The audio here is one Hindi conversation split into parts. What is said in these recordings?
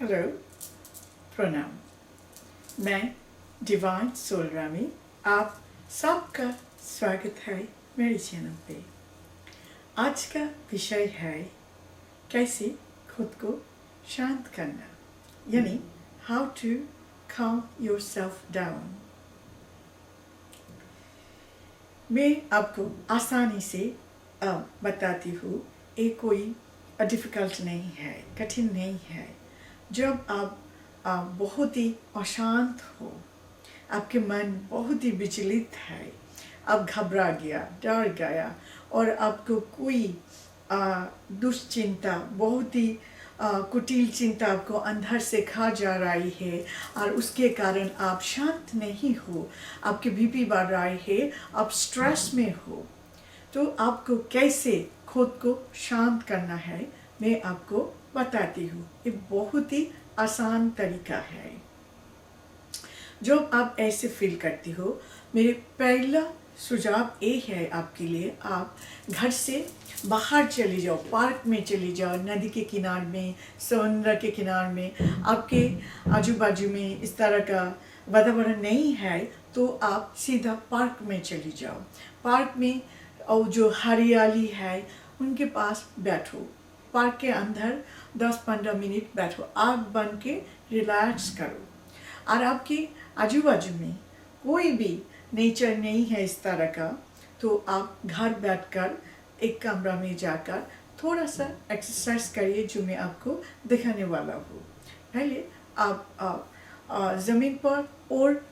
हेलो, प्रणाम। मैं डिवाइन सोल रामी, आप सबका स्वागत है मेरे चैनल पे। आज का विषय है कैसे खुद को शांत करना, यानी how to calm yourself down। मैं आपको आसानी से बताती हूँ, ये कोई डिफ़िकल्ट नहीं है, कठिन नहीं है। जब आप बहुत ही अशांत हो, आपके मन बहुत ही विचलित है, आप घबरा गया, डर गया और आपको कोई दुश्चिंता, बहुत ही कुटिल चिंता आपको अंदर से खा जा रही है और उसके कारण आप शांत नहीं हो, आपके बीपी बढ़ रही है, आप स्ट्रेस में हो, तो आपको कैसे खुद को शांत करना है मैं आपको बताती हूँ। ये बहुत ही आसान तरीका है। जब आप ऐसे फील करती हो, मेरे पहला सुझाव ये है आपके लिए, आप घर से बाहर चले जाओ, पार्क में चले जाओ, नदी के किनारे में, समुद्र के किनारे में। आपके आजू बाजू में इस तरह का वातावरण नहीं है तो आप सीधा पार्क में चले जाओ। पार्क में और जो हरियाली है उनके पास बैठो, पार्क के अंदर 10-15 मिनट बैठो, आँख बंद के रिलैक्स करो। और आपके आजू बाजू में कोई भी नेचर नहीं है इस तरह का, तो आप घर बैठकर एक कमरा में जाकर थोड़ा सा एक्सरसाइज करिए, जो मैं आपको दिखाने वाला हूँ। पहले आप ज़मीन पर और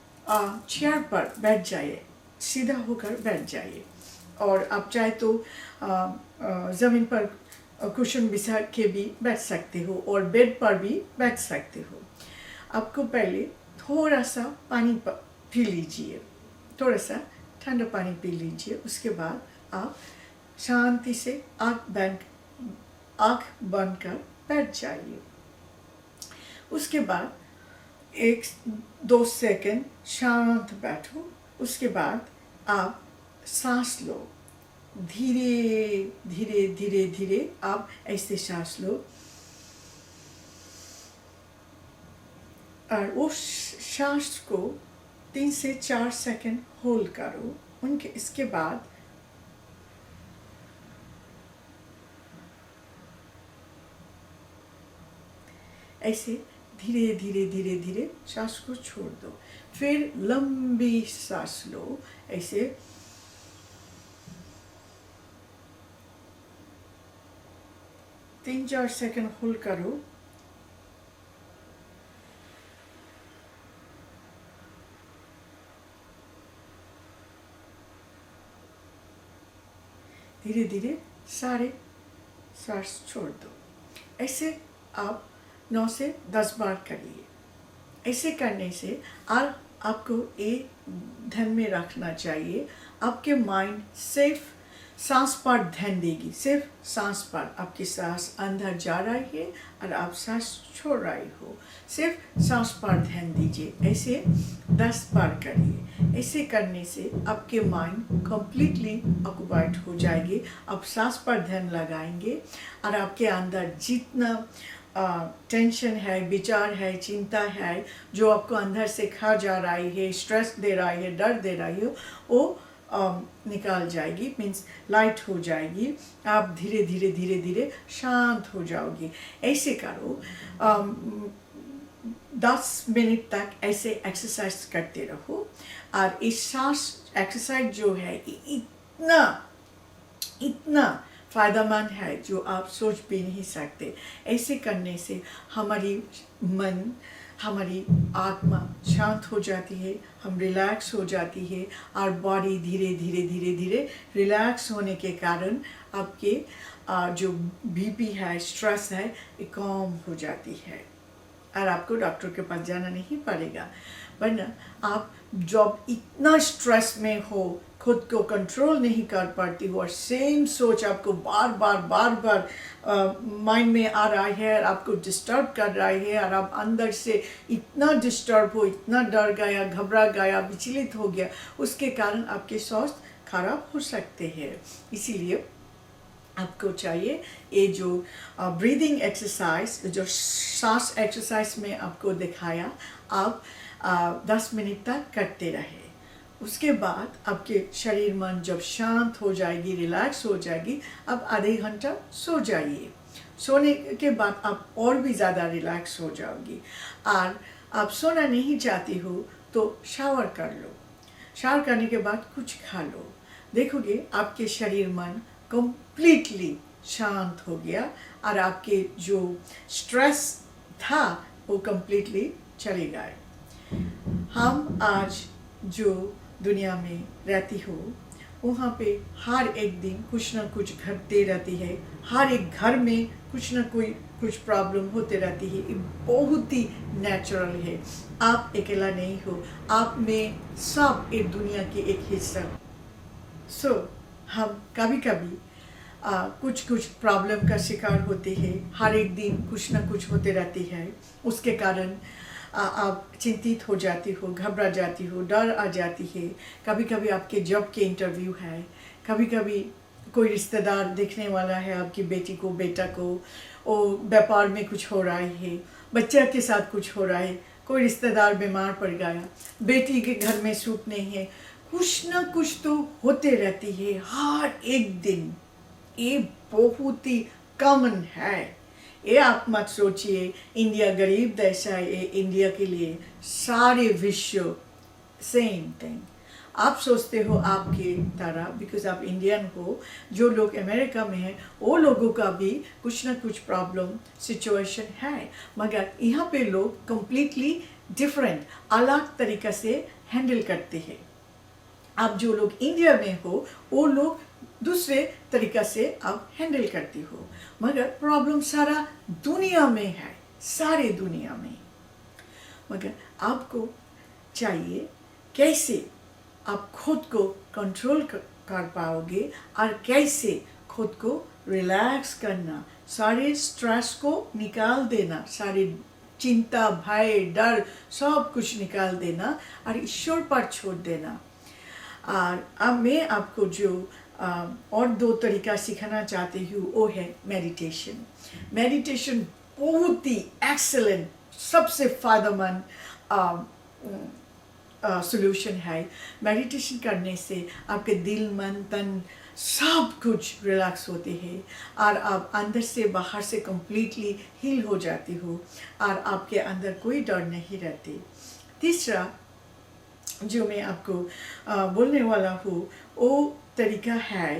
चेयर पर बैठ जाइए, सीधा होकर बैठ जाइए। और आप चाहे तो ज़मीन पर कुशन बिछा के भी बैठ सकते हो और बेड पर भी बैठ सकते हो। आपको पहले थोड़ा सा पानी पी लीजिए, थोड़ा सा ठंडा पानी पी लीजिए। उसके बाद आप शांति से आँख बंद कर बैठ जाइए। उसके बाद 1-2 सेकंड शांत बैठो। उसके बाद आप सांस लो, धीरे धीरे धीरे धीरे आप ऐसे सांस लो और उस सांस को 3 से 4 सेकंड होल्ड करो। इसके बाद ऐसे धीरे धीरे धीरे धीरे सांस को छोड़ दो। फिर लंबी सांस लो, ऐसे 3-4 सेकंड होल्ड करो। धीरे धीरे सारे सांस छोड़ दो। ऐसे आप 9 से 10 बार करिए। ऐसे करने से आपको ये ध्यान में रखना चाहिए, आपके माइंड सिर्फ सांस पर ध्यान देगी, सिर्फ सांस पर। आपकी सांस अंदर जा रही है और आप सांस छोड़ रही हो, सिर्फ सांस पर ध्यान दीजिए। ऐसे 10 बार करिए। ऐसे करने से आपके माइंड कम्प्लीटली ऑक्युपाइड हो जाएगी। आप सांस पर ध्यान लगाएंगे और आपके अंदर जितना टेंशन है, विचार है, चिंता है, जो आपको अंदर से खा जा रही है, स्ट्रेस दे रही है, डर दे रही है, वो निकाल जाएगी, मीन्स लाइट हो जाएगी। आप धीरे धीरे धीरे धीरे शांत हो जाओगी। ऐसे करो, 10 मिनट तक ऐसे एक्सरसाइज करते रहो। और इस सांस एक्सरसाइज जो है इतना फ़ायदेमंद है जो आप सोच भी नहीं सकते। ऐसे करने से हमारी मन, हमारी आत्मा शांत हो जाती है, हम रिलैक्स हो जाती है और बॉडी धीरे धीरे धीरे धीरे रिलैक्स होने के कारण आपके जो बीपी है, स्ट्रेस है, ये कम हो जाती है और आपको डॉक्टर के पास जाना नहीं पड़ेगा। वरना आप जब इतना स्ट्रेस में हो, खुद को कंट्रोल नहीं कर पाती हो और सेम सोच आपको बार बार माइंड में आ रहा है और आपको डिस्टर्ब कर रहा है और आप अंदर से इतना डिस्टर्ब हो, इतना डर गया, घबरा गया, विचलित हो गया, उसके कारण आपके स्वास्थ्य खराब हो सकते हैं। इसीलिए आपको चाहिए ये जो ब्रीदिंग एक्सरसाइज, जो सांस एक्सरसाइज में आपको दिखाया, आप 10 मिनट तक करते रहे। उसके बाद आपके शरीर मन जब शांत हो जाएगी, रिलैक्स हो जाएगी, आप आधे घंटा सो जाइए। सोने के बाद आप और भी ज़्यादा रिलैक्स हो जाओगी। और आप सोना नहीं चाहती हो तो शावर कर लो। शावर करने के बाद कुछ खा लो। देखोगे आपके शरीर मन कंप्लीटली शांत हो गया और आपके जो स्ट्रेस था वो कंप्लीटली चले गए। हम आज जो दुनिया में रहती हो वहाँ पे हर एक दिन कुछ ना कुछ घटते रहती है, हर एक घर में कुछ ना कुछ प्रॉब्लम होते रहती है। ये बहुत ही नेचुरल है। आप अकेला नहीं हो, आप में सब एक दुनिया के एक हिस्सा। सो हम कभी कभी कुछ प्रॉब्लम का शिकार होते हैं। हर एक दिन कुछ ना कुछ होते रहती है। उसके कारण आप चिंतित हो जाती हो, घबरा जाती हो, डर आ जाती है। कभी कभी आपके जॉब के इंटरव्यू है, कभी कभी कोई रिश्तेदार देखने वाला है आपकी बेटी को, बेटा को, और व्यापार में कुछ हो रहा है, बच्चा के साथ कुछ हो रहा है, कोई रिश्तेदार बीमार पड़ गया, बेटी के घर में सुख नहीं है, कुछ ना कुछ तो होते रहती है हर एक दिन। ये बहुत ही कॉमन है। ये आप मत सोचिए इंडिया गरीब देश है, ये इंडिया के लिए सारे विश्व सेम थिंग। आप सोचते हो आपके तरह, बिकॉज आप इंडियन हो। जो लोग अमेरिका में हैं वो लोगों का भी कुछ ना कुछ प्रॉब्लम सिचुएशन है, मगर यहाँ पे लोग कंप्लीटली डिफरेंट, अलग तरीक़ा से हैंडल करते हैं। आप जो लोग इंडिया में हो वो लोग दूसरे तरीक़ा से आप हैंडल करती हो, मगर प्रॉब्लम सारा दुनिया में है, सारे दुनिया में। मगर आपको चाहिए कैसे आप खुद को कंट्रोल कर पाओगे और कैसे खुद को रिलैक्स करना, सारे स्ट्रेस को निकाल देना, सारे चिंता, भय, डर सब कुछ निकाल देना और ईश्वर पर छोड़ देना। और अब मैं आपको जो और 2 तरीका सिखाना चाहती हूँ वो है मेडिटेशन। मेडिटेशन बहुत ही एक्सेलेंट, सबसे फ़ायदेमंद सॉल्यूशन है। मेडिटेशन करने से आपके दिल, मन, तन सब कुछ रिलैक्स होते हैं और आप अंदर से बाहर से कंप्लीटली हील हो जाती हो और आपके अंदर कोई डर नहीं रहती। तीसरा जो मैं आपको बोलने वाला हूँ वो तरीका है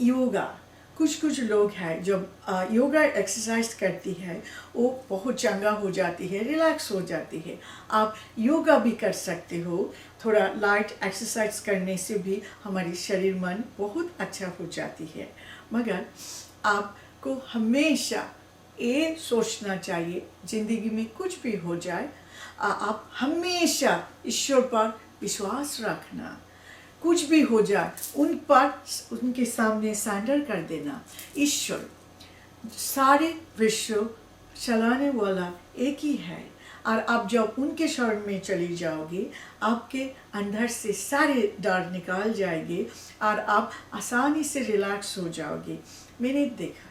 योगा। कुछ लोग हैं जब योगा एक्सरसाइज करती है वो बहुत चंगा हो जाती है, रिलैक्स हो जाती है। आप योगा भी कर सकते हो। थोड़ा लाइट एक्सरसाइज करने से भी हमारी शरीर मन बहुत अच्छा हो जाती है। मगर आपको हमेशा ये सोचना चाहिए ज़िंदगी में कुछ भी हो जाए, आप हमेशा ईश्वर पर विश्वास रखना। कुछ भी हो जाए उन पर, उनके सामने सरेंडर कर देना। ईश्वर सारे विश्व चलाने वाला एक ही है और आप जब उनके शरण में चली जाओगे आपके अंदर से सारे डर निकाल जाएंगे और आप आसानी से रिलैक्स हो जाओगे। मैंने देखा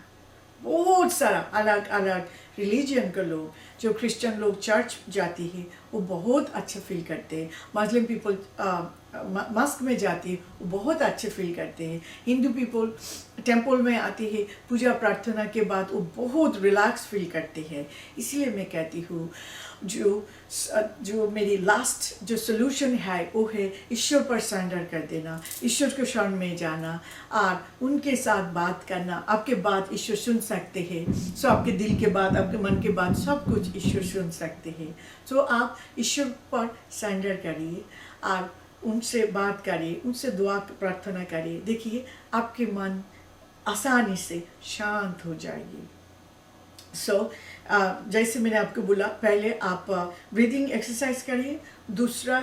बहुत सारा अलग अलग रिलीजन के लोग, जो क्रिश्चियन लोग चर्च जाती है वो बहुत अच्छा फील करते हैं, मुस्लिम पीपल मस्क में जाती है वो बहुत अच्छे फील करते हैं, हिंदू पीपल टेम्पल में आती है पूजा प्रार्थना के बाद वो बहुत रिलैक्स फील करते हैं। इसलिए मैं कहती हूँ जो मेरी लास्ट जो सोल्यूशन है वो है ईश्वर पर सरेंडर कर देना, ईश्वर के शरण में जाना और उनके साथ बात करना। आपके बात ईश्वर सुन सकते हैं, सो आपके दिल के बात, आपके मन के बात सब कुछ ईश्वर सुन सकते हैं। तो आप ईश्वर पर सरेंडर करिए और उनसे बात करिए, उनसे दुआ प्रार्थना करिए। देखिए आपके मन आसानी से शांत हो जाएगी। जैसे मैंने आपको बोला, पहले आप ब्रीदिंग एक्सरसाइज करिए, दूसरा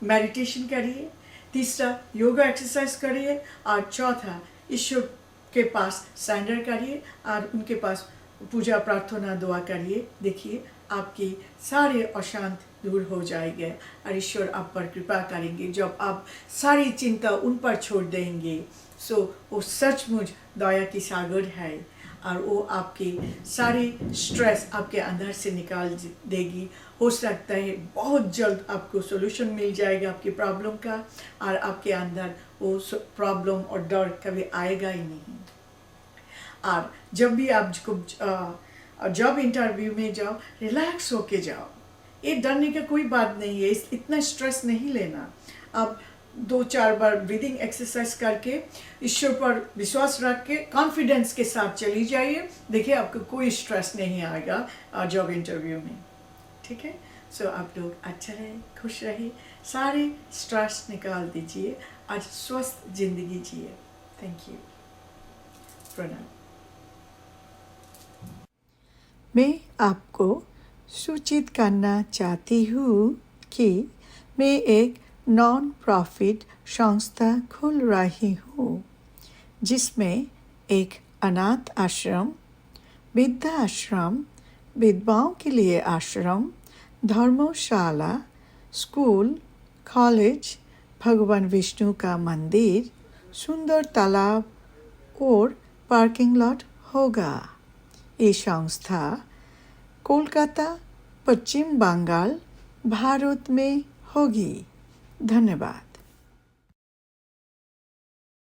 मेडिटेशन करिए, तीसरा योगा एक्सरसाइज करिए और चौथा ईश्वर के पास सरेंडर करिए और उनके पास पूजा प्रार्थना दुआ करिए। देखिए आपकी सारे अशांत दूर हो जाएंगे और ईश्वर आप पर कृपा करेंगे। जब आप सारी चिंता उन पर छोड़ देंगे सो वो सचमुच दया की सागर है और वो आपके सारे स्ट्रेस आपके अंदर से निकाल देगी। हो सकता है बहुत जल्द आपको सॉल्यूशन मिल जाएगा आपकी प्रॉब्लम का, और आपके अंदर वो प्रॉब्लम और डर कभी आएगा ही नहीं। और जब भी आप जॉब इंटरव्यू में जाओ, रिलैक्स होके जाओ। ये डरने का कोई बात नहीं है, इतना स्ट्रेस नहीं लेना। आप 2-4 बार ब्रीदिंग एक्सरसाइज करके ईश्वर पर विश्वास रख के कॉन्फिडेंस के साथ चली जाइए। देखिए आपको कोई स्ट्रेस नहीं आएगा जॉब इंटरव्यू में। ठीक है, सो आप लोग अच्छा रहे, खुश रहिए, सारे स्ट्रेस निकाल दीजिए और स्वस्थ जिंदगी जिए। Thank you. प्रणाम। मैं आपको सूचित करना चाहती हूँ कि मैं एक नॉन प्रॉफिट संस्था खोल रही हूँ, जिसमें एक अनाथ आश्रम, वृद्धाश्रम, विधवाओं के लिए आश्रम, धर्मशाला, स्कूल, कॉलेज, भगवान विष्णु का मंदिर, सुंदर तालाब और पार्किंग लॉट होगा। ये संस्था कोलकाता, पश्चिम बंगाल, भारत में होगी। धन्यवाद।